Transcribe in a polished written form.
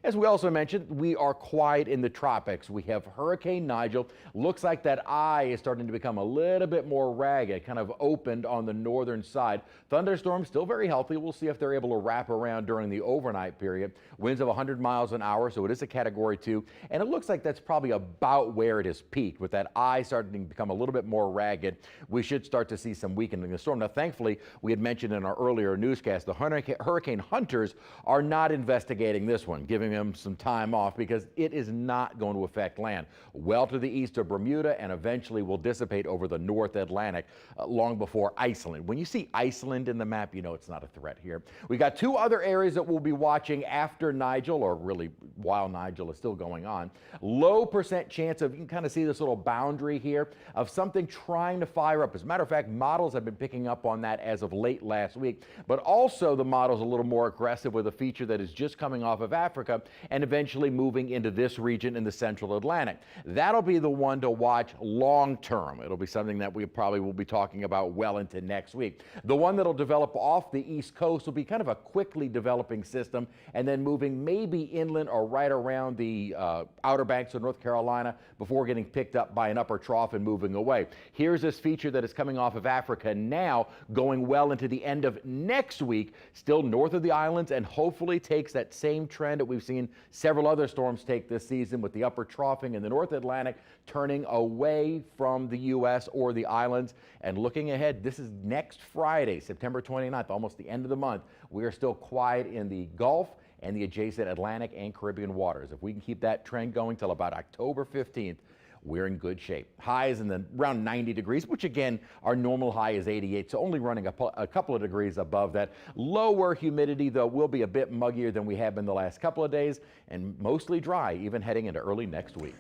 As we also mentioned, we are quiet in the tropics. We have Hurricane Nigel. Looks like that eye is starting to become a little bit more ragged, kind of opened on the northern side. Thunderstorms still very healthy. We'll see if they're able to wrap around during the overnight period. Winds of 100 miles an hour, so it is a Category 2. And it looks like that's probably about where it has peaked. With that eye starting to become a little bit more ragged, we should start to see some weakening of the storm. Now, thankfully, we had mentioned in our earlier newscast, the hurricane hunters are not investigating this one, giving them some time off because it is not going to affect land. Well to the east of Bermuda and eventually will dissipate over the North Atlantic long before Iceland. When you see Iceland in the map, you know it's not a threat here. We got two other areas that we'll be watching after Nigel, or really while Nigel is still going on. Low percent chance of, you can kind of see this little boundary here of something trying to fire up. As a matter of fact, models have been picking up on that as of late last week, but also the model's a little more aggressive with a feature that is just coming off of Africa and eventually moving into this region in the central Atlantic. That'll be the one to watch long term. It'll be something that we probably will be talking about well into next week. The one that'll develop off the east coast will be kind of a quickly developing system and then moving maybe inland or right around the Outer Banks of North Carolina before getting picked up by an upper trough and moving away. Here's this feature that is coming off of Africa now, going well into the end of next week, still north of the islands, and hopefully takes that same trend that we've seen several other storms take this season, with the upper troughing in the North Atlantic turning away from the U.S. or the islands. And looking ahead, this is next Friday, September 29th, almost the end of the month. We are still quiet in the Gulf and the adjacent Atlantic and Caribbean waters. If we can keep that trend going till about October 15th, we're in good shape. Highs in the around 90 degrees, which again, our normal high is 88, so only running a couple of degrees above that. Lower humidity, though, will be a bit muggier than we have been the last couple of days, and mostly dry, even heading into early next week.